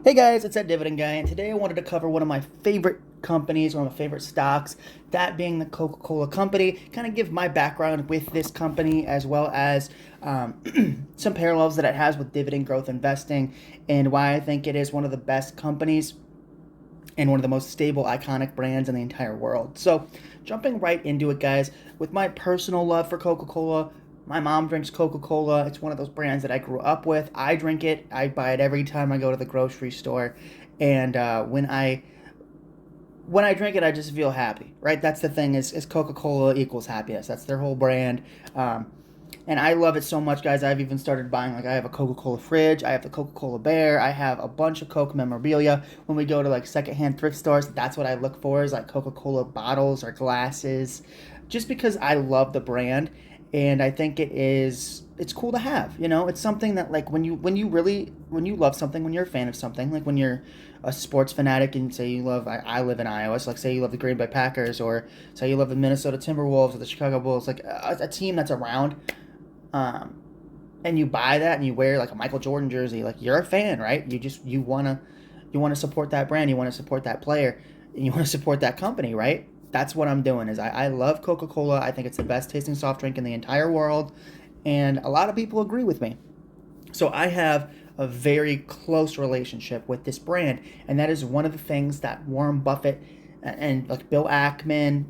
Hey guys, it's that Dividend guy, and today I wanted to cover one of my favorite companies, one of my favorite stocks, that being the Coca-Cola company. Kind of give my background with this company as well as some parallels that it has with dividend growth investing and why I think it is one of the best companies and one of the most stable, iconic brands in the entire world. So, jumping right into it, guys, with my personal love for Coca Cola, my mom drinks Coca Cola. It's one of those brands that I grew up with. I drink it, I buy it every time I go to the grocery store. And when I drink it, I just feel happy, right? That's the thing is Coca Cola equals happiness. That's their whole brand. Um, and I love it so much, guys. I've even started buying, like, I have a Coca-Cola fridge. I have the Coca-Cola bear. I have a bunch of Coke memorabilia. When we go to, like, secondhand thrift stores, that's what I look for is, like, Coca-Cola bottles or glasses. Just because I love the brand. And I think it's cool to have, It's something that, like, when you love something, when you're a fan of something, like when you're a sports fanatic and say you love, I live in Iowa, so like say you love the Green Bay Packers or say you love the Minnesota Timberwolves or the Chicago Bulls, like a team that's around, um, and you buy that and you wear like a Michael Jordan jersey, like you're a fan, right? You wanna support that brand, you wanna support that player, and you wanna support that company, right? That's what I'm doing. I love Coca Cola. I think it's the best tasting soft drink in the entire world, and a lot of people agree with me. So I have a very close relationship with this brand, and that is one of the things that Warren Buffett and like Bill Ackman,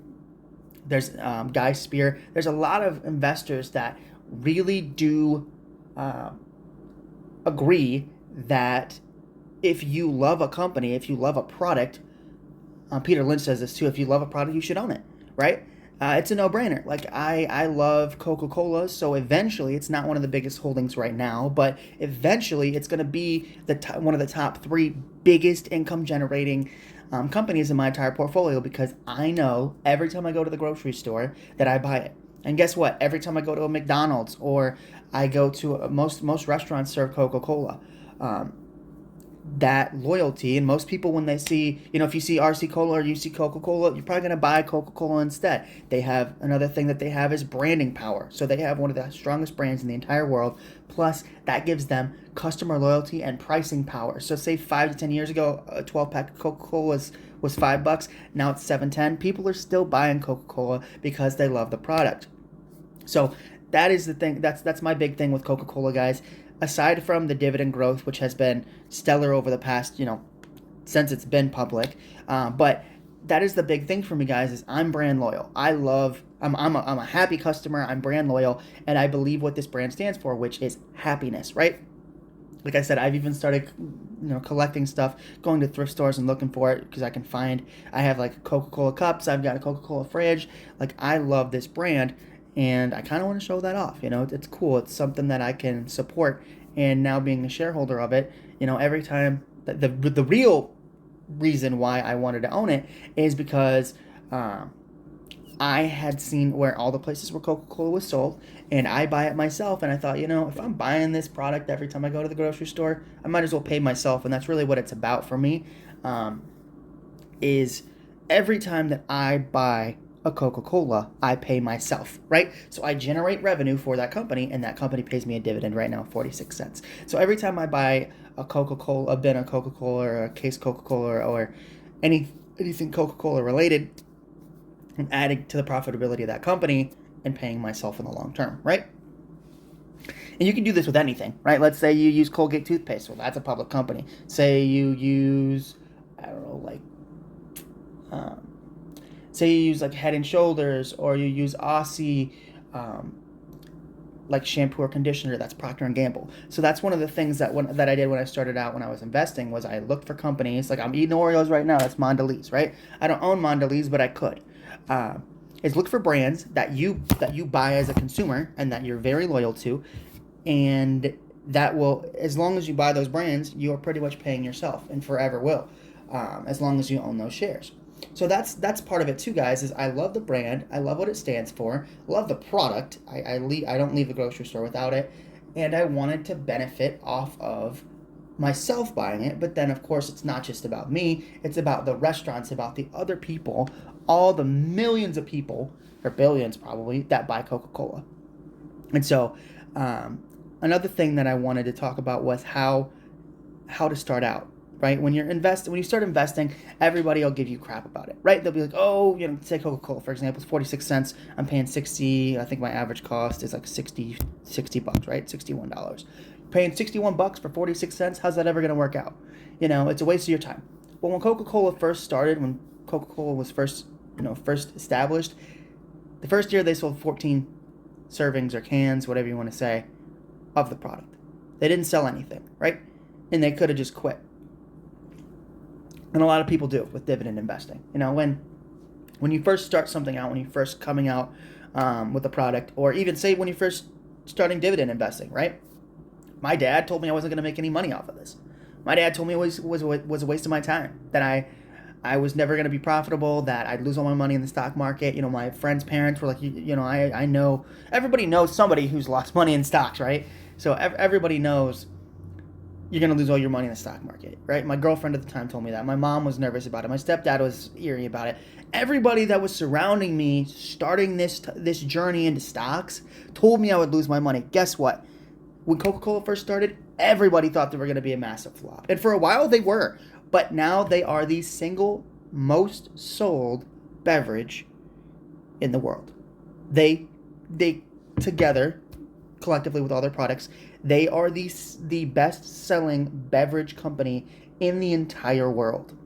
there's Guy Spear, there's a lot of investors that really do uh, agree that if you love a company, if you love a product, Peter Lynch says this too. If you love a product, you should own it, right? It's a no-brainer. Like I love Coca-Cola, so eventually it's not one of the biggest holdings right now, but eventually it's going to be one of the top three biggest income-generating companies in my entire portfolio because I know every time I go to the grocery store that I buy it. And guess what? Every time I go to a McDonald's or I go to most restaurants serve Coca-Cola. Um, that loyalty, and most people, when they see, if you see RC Cola or you see Coca-Cola, you're probably going to buy Coca-Cola instead. They have another thing that they have is branding power, so they have one of the strongest brands in the entire world, plus that gives them customer loyalty and pricing power. So say 5 to 10 years ago a 12 pack of Coca-Cola was $5, now it's 7-10. People are still buying Coca-Cola because they love the product. So that is the thing. That's my big thing with Coca-Cola, guys. Aside from the dividend growth, which has been stellar over the past, since it's been public, but that is the big thing for me, guys. Is I'm brand loyal. I'm a happy customer. I'm brand loyal, and I believe what this brand stands for, which is happiness, right? Like I said, I've even started, collecting stuff, going to thrift stores and looking for it because I can find. I have like Coca-Cola cups. I've got a Coca-Cola fridge. Like I love this brand, and I kind of want to show that off. It's cool. It's something that I can support. And now being a shareholder of it, every time the real reason why I wanted to own it is because I had seen where all the places where Coca-Cola was sold, and I buy it myself. And I thought, if I'm buying this product every time I go to the grocery store, I might as well pay myself. And that's really what it's about for me. Um, is every time that I buy a Coca-Cola, I pay myself, right? So I generate revenue for that company, and that company pays me a dividend right now, 46 cents. So every time I buy a Coca-Cola, a bin of Coca-Cola, or a case Coca-Cola, or anything Coca-Cola related, I'm adding to the profitability of that company and paying myself in the long term, right? And you can do this with anything, right? Let's say you use Colgate toothpaste. Well, that's a public company. Say you use, I don't know, like, um, say you use like Head and Shoulders, or you use Aussie, um, like shampoo or conditioner. That's Procter and Gamble. So that's one of the things that I did when I started out when I was investing was I looked for companies. Like I'm eating Oreos right now. That's Mondelez, right? I don't own Mondelez, but I could. Uh, is look for brands that you buy as a consumer and that you're very loyal to, and that will, as long as you buy those brands, you are pretty much paying yourself and forever will, as long as you own those shares. So that's part of it too, guys. Is I love the brand, I love what it stands for, love the product. I don't leave the grocery store without it, and I wanted to benefit off of myself buying it. But then, of course, it's not just about me. It's about the restaurants, about the other people, all the millions of people, or billions probably, that buy Coca-Cola. And so, another thing that I wanted to talk about was how to start out. right? When you start investing, everybody will give you crap about it, right? They'll be like, oh, say Coca-Cola, for example, it's 46 cents. I'm paying 60. I think my average cost is like 60 bucks, right? $61. Paying 61 bucks for 46 cents, how's that ever going to work out? It's a waste of your time. Well, when Coca-Cola first started, when Coca-Cola was first established, the first year they sold 14 servings or cans, whatever you want to say, of the product. They didn't sell anything, right? And they could have just quit. And a lot of people do with dividend investing. When you first start something out, when you first coming out with a product, or even say when you first starting dividend investing, right? My dad told me I wasn't going to make any money off of this. My dad told me it was a waste of my time, that I was never going to be profitable, that I'd lose all my money in the stock market. My friends' parents were like, I know, everybody knows somebody who's lost money in stocks, right? So everybody knows you're going to lose all your money in the stock market, right? My girlfriend at the time told me that. My mom was nervous about it. My stepdad was eerie about it. Everybody that was surrounding me starting this journey into stocks told me I would lose my money. Guess what? When Coca-Cola first started, everybody thought they were going to be a massive flop. And for a while they were. But now they are the single most sold beverage in the world. They together, collectively with all their products, they are the best-selling beverage company in the entire world,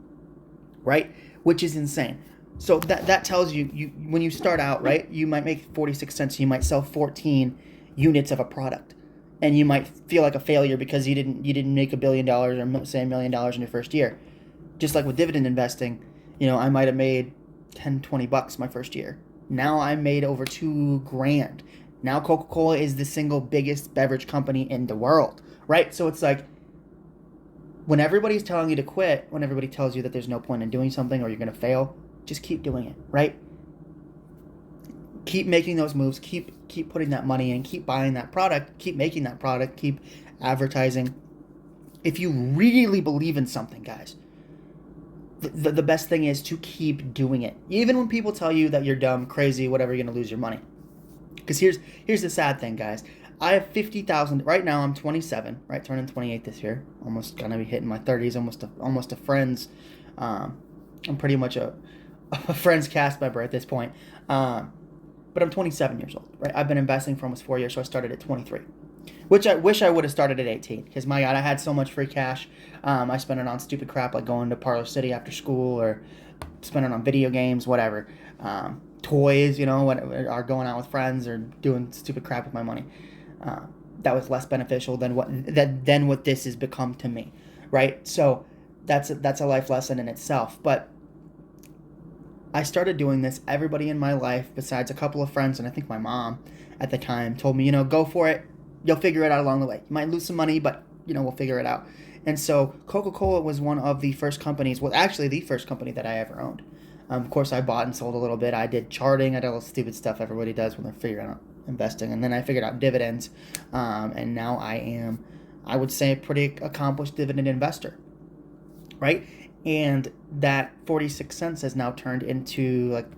right? Which is insane. So that tells you when you start out, right, you might make 46 cents, you might sell 14 units of a product. And you might feel like a failure because you didn't make $1 billion or say $1 million in your first year. Just like with dividend investing, I might have made 10, 20 bucks my first year. Now I made over $2,000. Now Coca-Cola is the single biggest beverage company in the world, right? So it's like, when everybody's telling you to quit, when everybody tells you that there's no point in doing something or you're going to fail, just keep doing it, right? Keep making those moves, keep putting that money in, keep buying that product, keep making that product, keep advertising. If you really believe in something, guys, the best thing is to keep doing it. Even when people tell you that you're dumb, crazy, whatever, you're going to lose your money. Because here's the sad thing, guys. I have 50,000. Right now, I'm 27, right? Turning 28 this year. Almost going to be hitting my 30s. Almost a friend's. I'm pretty much a friend's cast member at this point. But I'm 27 years old, right? I've been investing for almost 4 years, so I started at 23. Which I wish I would have started at 18. Because, my God, I had so much free cash. I spent it on stupid crap like going to Parlor City after school or spent it on video games, whatever. Toys, or going out with friends or doing stupid crap with my money. That was less beneficial than what this has become to me, right? So that's a life lesson in itself. But I started doing this. Everybody in my life, besides a couple of friends and I think my mom at the time, told me, go for it. You'll figure it out along the way. You might lose some money, but we'll figure it out. And so Coca-Cola was one of the first companies, well, actually the first company that I ever owned. Of course, I bought and sold a little bit. I did charting. I did all the stupid stuff everybody does when they're figuring out investing. And then I figured out dividends. And now I am, I would say, a pretty accomplished dividend investor, right? And that 46 cents has now turned into like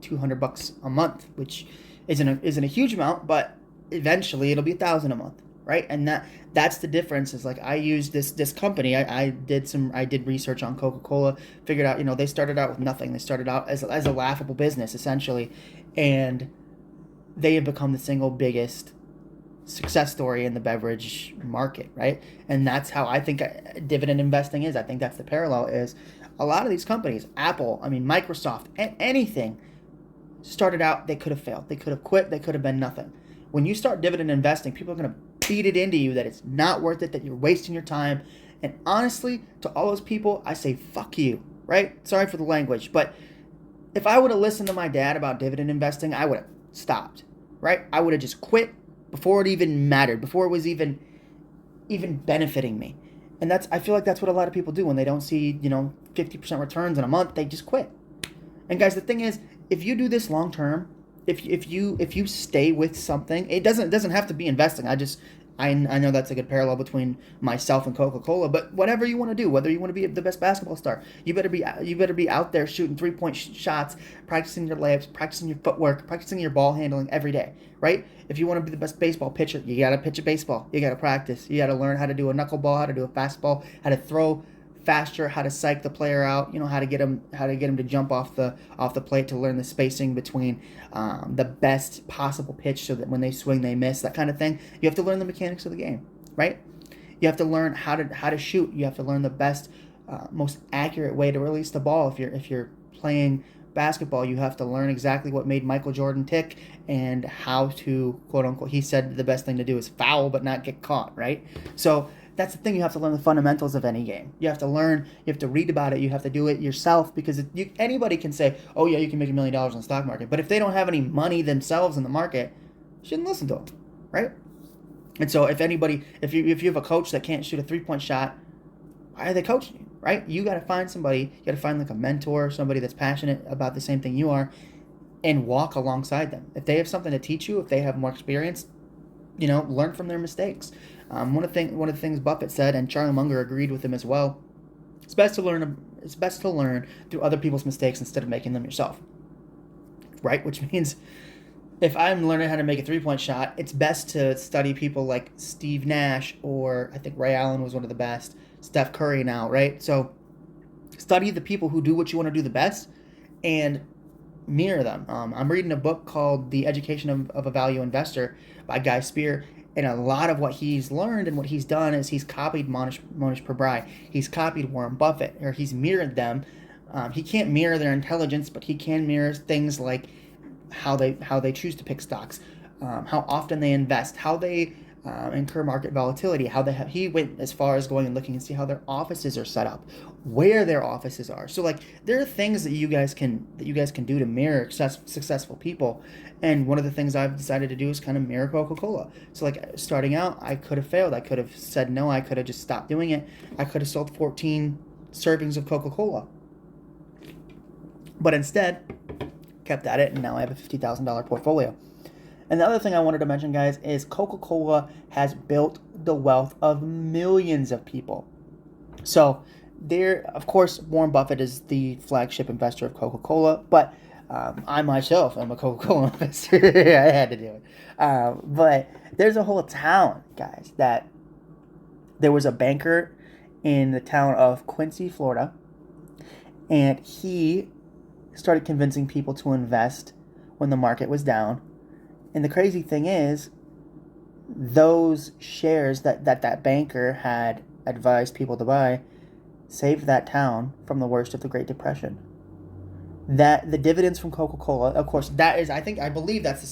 $200 a month, which isn't a huge amount, but eventually it'll be $1,000 a month, right? And that's the difference. Is like I used this company. I did research on Coca-Cola, figured out, they started out with nothing. They started out as a laughable business essentially, and they have become the single biggest success story in the beverage market, right? And that's how I think dividend investing is. I think that's the parallel. Is a lot of these companies, Apple, Microsoft, anything, started out, they could have failed, they could have quit, they could have been nothing. When you start dividend investing, people are going to beat it into you that it's not worth it, that you're wasting your time. And honestly, to all those people, I say fuck you, right? Sorry for the language, but if I would have listened to my dad about dividend investing, I would have stopped, right? I would have just quit before it even mattered, before it was even benefiting me. And I feel like that's what a lot of people do when they don't see, 50% returns in a month, they just quit. And guys, the thing is, if you do this long term, if you stay with something, it doesn't have to be investing. I know that's a good parallel between myself and Coca-Cola, but whatever you want to do, whether you want to be the best basketball star, you better be out there shooting 3-point shots, practicing your layups, practicing your footwork, practicing your ball handling every day, right? If you want to be the best baseball pitcher, you got to pitch a baseball. You got to practice. You got to learn how to do a knuckleball, how to do a fastball, how to throw faster, how to psych the player out, how to get him to jump off the plate, to learn the spacing between the best possible pitch so that when they swing they miss, that kind of thing. You have to learn the mechanics of the game, right? You have to learn how to shoot. You have to learn the best, most accurate way to release the ball. If you're playing basketball, you have to learn exactly what made Michael Jordan tick and how to, quote unquote, he said the best thing to do is foul but not get caught, right? So that's the thing. You have to learn the fundamentals of any game. You have to learn, you have to read about it, you have to do it yourself, because anybody can say, oh yeah, you can make $1 million in the stock market, but if they don't have any money themselves in the market, you shouldn't listen to them, right? And so if you have a coach that can't shoot a 3-point shot, why are they coaching you, right? You got to find somebody, you got to find like a mentor, somebody that's passionate about the same thing you are, and walk alongside them. If they have something to teach you, if they have more experience, learn from their mistakes. One of the things Buffett said, and Charlie Munger agreed with him as well, it's best to learn through other people's mistakes instead of making them yourself, right? Which means if I'm learning how to make a 3-point shot, it's best to study people like Steve Nash, or I think Ray Allen was one of the best, Steph Curry now, right? So study the people who do what you want to do the best and mirror them. I'm reading a book called The Education of a Value Investor by Guy Spear, and a lot of what he's learned and what he's done is he's copied Monish Pabrai. He's copied Warren Buffett, or he's mirrored them. He can't mirror their intelligence, but he can mirror things like how they choose to pick stocks, how often they invest, how they incur market volatility, he went as far as going and looking and see how their offices are set up, where their offices are. So like there are things that you guys can do to mirror successful people. And one of the things I've decided to do is kind of mirror Coca-Cola. So like starting out, I could have failed. I could have said no. I could have just stopped doing it. I could have sold 14 servings of Coca-Cola. But instead, kept at it, and now I have a $50,000 portfolio. And the other thing I wanted to mention, guys, is Coca-Cola has built the wealth of millions of people. So of course, Warren Buffett is the flagship investor of Coca-Cola, but I myself am a Coca-Cola investor. I had to do it. But there's a whole town, guys, that there was a banker in the town of Quincy, Florida, and he started convincing people to invest when the market was down. And the crazy thing is, those shares that banker had advised people to buy saved that town from the worst of the Great Depression. That the dividends from Coca-Cola, of course, I believe that's the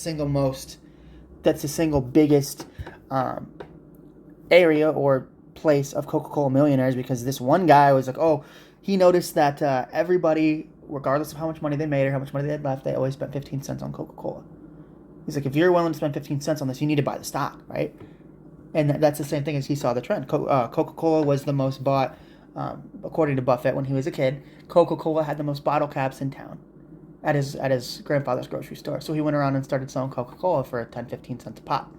single biggest area or place of Coca-Cola millionaires, because this one guy was like, he noticed that everybody, regardless of how much money they made or how much money they had left, they always spent 15 cents on Coca-Cola. He's like, if you're willing to spend 15 cents on this, you need to buy the stock, right? And that's the same thing as he saw the trend. Coca-Cola was the most bought, according to Buffett, when he was a kid. Coca-Cola had the most bottle caps in town at his grandfather's grocery store. So he went around and started selling Coca-Cola for 10, 15 cents a pop.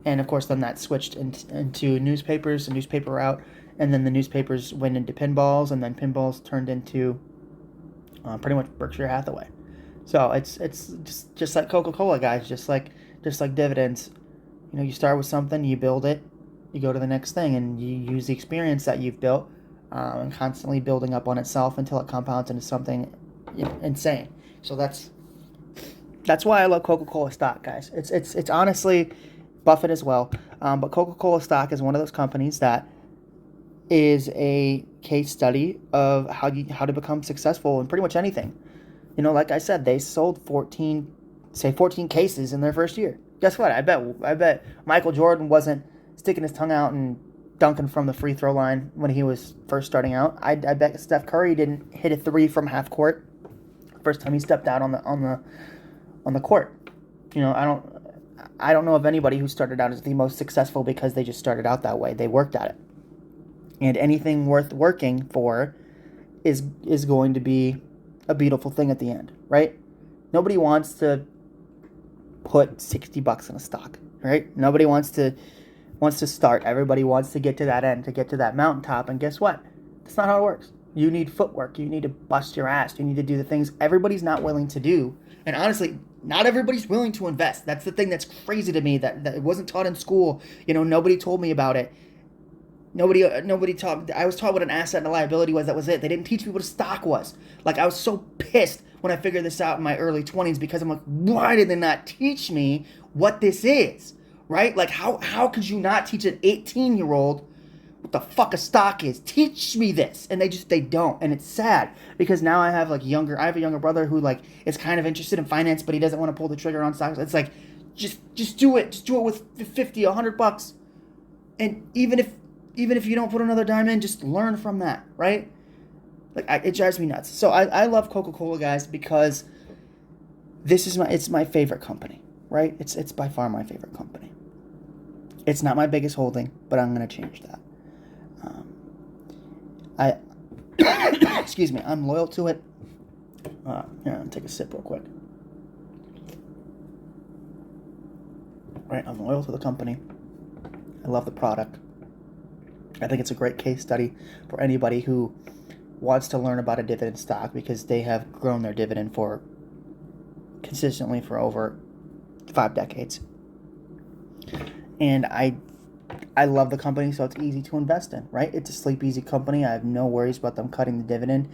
And of course, then that switched into newspapers, a newspaper route, and then the newspapers went into pinballs, and then pinballs turned into pretty much Berkshire Hathaway. So it's just like Coca-Cola, guys, just like dividends. You start with something, you build it, you go to the next thing, and you use the experience that you've built and constantly building up on itself until it compounds into something insane. So that's why I love Coca-Cola stock, guys. It's honestly Buffett as well, but Coca-Cola stock is one of those companies that is a case study of how to become successful in pretty much anything. Like I said, they sold 14 cases in their first year. Guess what? I bet Michael Jordan wasn't sticking his tongue out and dunking from the free throw line when he was first starting out. I bet Steph Curry didn't hit a three from half court first time he stepped out on the court. I don't know of anybody who started out as the most successful because they just started out that way. They worked at it. And anything worth working for is going to be a beautiful thing at the end, right? Nobody wants to put $60 in a stock, right? Nobody wants to start. Everybody wants to get to that end, to get to that mountaintop. And guess what? That's not how it works. You need footwork. You need to bust your ass. You need to do the things everybody's not willing to do. And honestly, not everybody's willing to invest. That's the thing that's crazy to me, that it wasn't taught in school. Nobody told me about it. Nobody taught. I was taught what an asset and a liability was. That was it. They didn't teach me what a stock was. Like, I was so pissed when I figured this out in my early 20s because I'm like, why did they not teach me what this is? Right? Like, how could you not teach an 18-year-old what the fuck a stock is? Teach me this. And they don't. And it's sad because now I have a younger brother who like is kind of interested in finance, but he doesn't want to pull the trigger on stocks. It's like, just do it. Just do it with 50, $100. And even if you don't put another dime in, just learn from that, right? It drives me nuts. So I love Coca-Cola, guys, because it's my favorite company, right? It's by far my favorite company. It's not my biggest holding, but I'm going to change that. Excuse me, I'm loyal to it. Here, I'll take a sip real quick. Right, I'm loyal to the company. I love the product. I think it's a great case study for anybody who wants to learn about a dividend stock because they have grown their dividend consistently for over 5 decades. And I love the company, so it's easy to invest in, right? It's a sleep easy company. I have no worries about them cutting the dividend.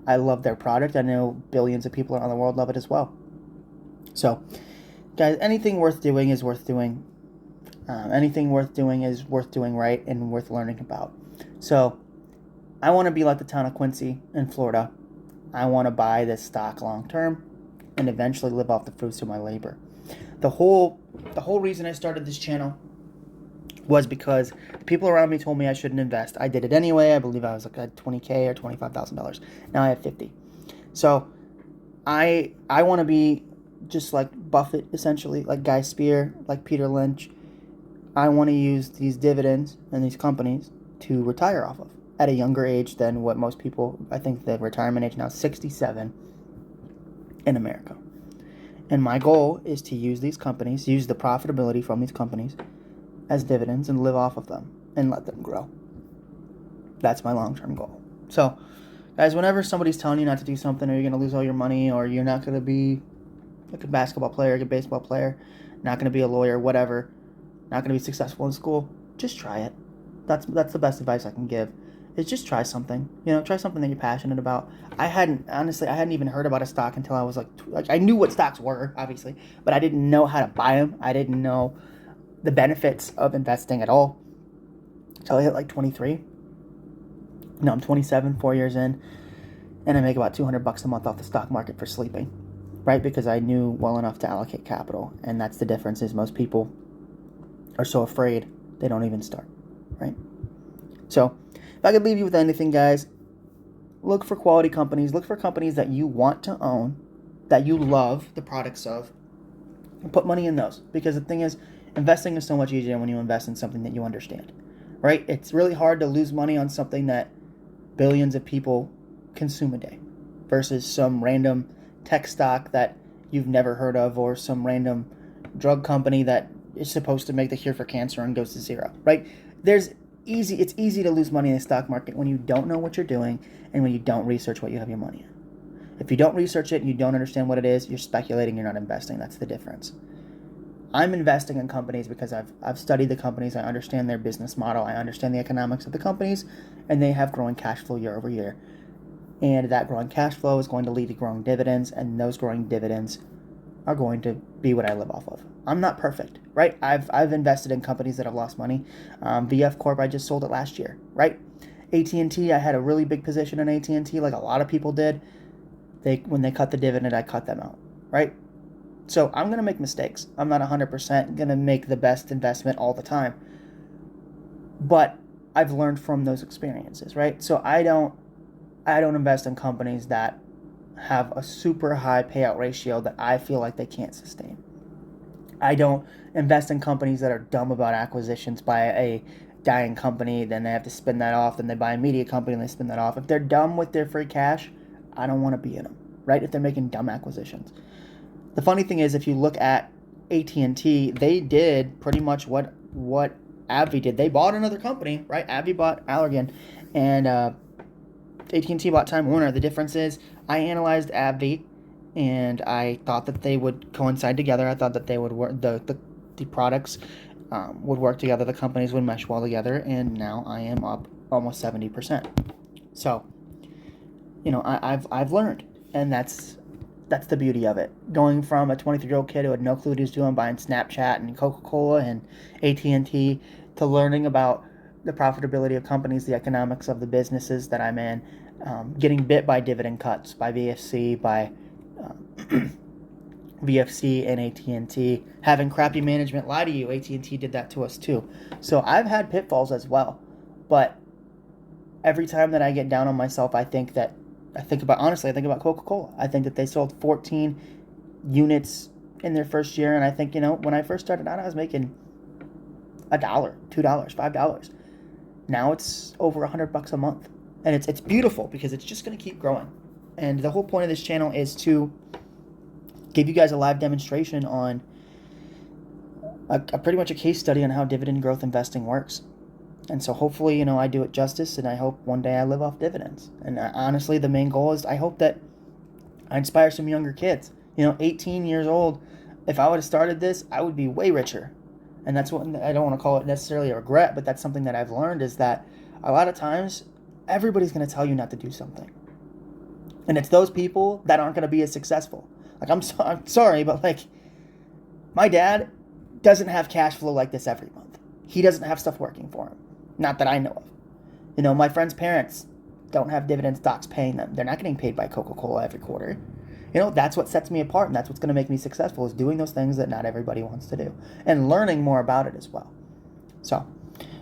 I love their product. I know billions of people around the world love it as well. So, guys, anything worth doing is worth doing. Anything worth doing is worth doing right and worth learning about. So, I want to be like the town of Quincy in Florida. I want to buy this stock long term and eventually live off the fruits of my labor. The whole reason I started this channel was because the people around me told me I shouldn't invest. I did it anyway. I believe I was like at $20,000 or $25,000. Now I have $50,000. So I want to be just like Buffett, essentially, like Guy Spear, like Peter Lynch. I want to use these dividends and these companies to retire off of at a younger age than what most people, I think the retirement age now is 67 in America. And my goal is to use these companies, use the profitability from these companies as dividends and live off of them and let them grow. That's my long-term goal. So, guys, whenever somebody's telling you not to do something or you're going to lose all your money or you're not going to be like a basketball player, like a baseball player, not going to be a lawyer, whatever, not going to be successful in school, just try it. That's the best advice I can give. Is just try something. Try something that you're passionate about. I hadn't even heard about a stock until I was like I knew what stocks were, obviously, but I didn't know how to buy them. I didn't know the benefits of investing at all until I hit like 23. No, I'm 27, 4 years in, and I make about $200 a month off the stock market for sleeping, right? Because I knew well enough to allocate capital, and that's the difference. Is most people are so afraid they don't even start, right? So, if I could leave you with anything, guys, look for quality companies. Look for companies that you want to own, that you love the products of, and put money in those. Because the thing is, investing is so much easier when you invest in something that you understand, right? It's really hard to lose money on something that billions of people consume a day versus some random tech stock that you've never heard of or some random drug company that is supposed to make the cure for cancer and goes to zero, right? It's easy to lose money in the stock market when you don't know what you're doing and when you don't research what you have your money in. If you don't research it and you don't understand what it is, you're speculating, you're not investing. That's the difference. I'm investing in companies because I've studied the companies, I understand their business model, I understand the economics of the companies, and they have growing cash flow year over year. And that growing cash flow is going to lead to growing dividends, and those growing dividends are going to be what I live off of. I'm not perfect, right? I've invested in companies that have lost money. VF Corp, I just sold it last year, right? AT&T, I had a really big position in AT&T, like a lot of people did. When they cut the dividend, I cut them out, right? So I'm going to make mistakes. I'm not 100% going to make the best investment all the time. But I've learned from those experiences, right? So I don't invest in companies that have a super high payout ratio that I feel like they can't sustain. I don't invest in companies that are dumb about acquisitions by a dying company, then they have to spin that off, then they buy a media company and they spin that off. If they're dumb with their free cash, I don't want to be in them, right? If they're making dumb acquisitions. The funny thing is, if you look at AT&T, they did pretty much what AbbVie did. They bought another company, right? AbbVie bought Allergan, and AT&T bought Time Warner. The difference is, I analyzed AbbVie, and I thought that they would coincide together. I thought that they would work. The products would work together. The companies would mesh well together, and now I am up almost 70%. So, I've learned, and that's the beauty of it. Going from a 23-year-old kid who had no clue what he was doing, buying Snapchat and Coca-Cola and AT&T, to learning about the profitability of companies, the economics of the businesses that I'm in, getting bit by dividend cuts, by VFC, by VFC and AT&T, having crappy management lie to you. AT&T did that to us too. So I've had pitfalls as well, but every time that I get down on myself, I think about Coca-Cola. I think that they sold 14 units in their first year, and I think, when I first started out, I was making $1, $2, $5. Now it's over $100 a month, and it's beautiful because it's just going to keep growing. And the whole point of this channel is to give you guys a live demonstration on a pretty much a case study on how dividend growth investing works. And so hopefully, I do it justice, and I hope one day I live off dividends. And honestly, the main goal is I hope that I inspire some younger kids. 18 years old, if I would have started this, I would be way richer. And that's what, I don't want to call it necessarily a regret, but that's something that I've learned, is that a lot of times everybody's going to tell you not to do something. And it's those people that aren't going to be as successful. Like, I'm sorry, but my dad doesn't have cash flow like this every month. He doesn't have stuff working for him. Not that I know of. My friends' parents don't have dividend stocks paying them. They're not getting paid by Coca-Cola every quarter. That's what sets me apart, and that's what's going to make me successful, is doing those things that not everybody wants to do, and learning more about it as well. So,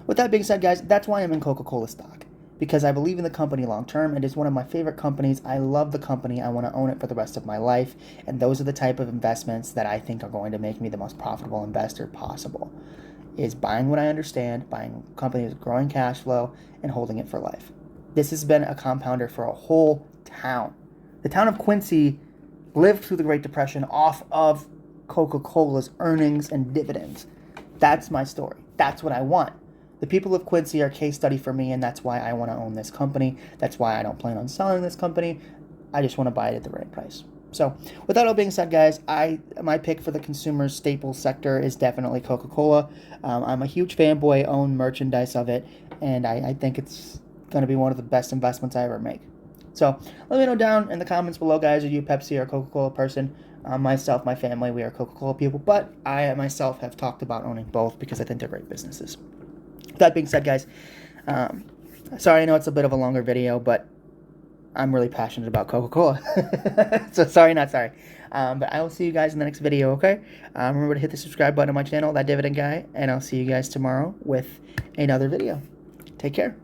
with that being said, guys, that's why I'm in Coca-Cola stock, because I believe in the company long term. It is one of my favorite companies. I love the company. I want to own it for the rest of my life, and those are the type of investments that I think are going to make me the most profitable investor possible, is buying what I understand, buying companies with growing cash flow, and holding it for life. This has been a compounder for a whole town. The town of Quincy lived through the Great Depression off of Coca-Cola's earnings and dividends. That's my story. That's what I want. The people of Quincy are a case study for me, and that's why I want to own this company. That's why I don't plan on selling this company. I just want to buy it at the right price. So, with that all being said, guys, my pick for the consumer staples sector is definitely Coca-Cola. I'm a huge fanboy, own merchandise of it, and I think it's going to be one of the best investments I ever make. So, let me know down in the comments below, guys, are you a Pepsi or Coca-Cola person? Myself, my family, we are Coca-Cola people, but I myself have talked about owning both because I think they're great businesses. With that being said, guys, sorry, I know it's a bit of a longer video, but I'm really passionate about Coca-Cola. So sorry, not sorry. But I will see you guys in the next video, okay? Remember to hit the subscribe button on my channel, That Dividend Guy, and I'll see you guys tomorrow with another video. Take care.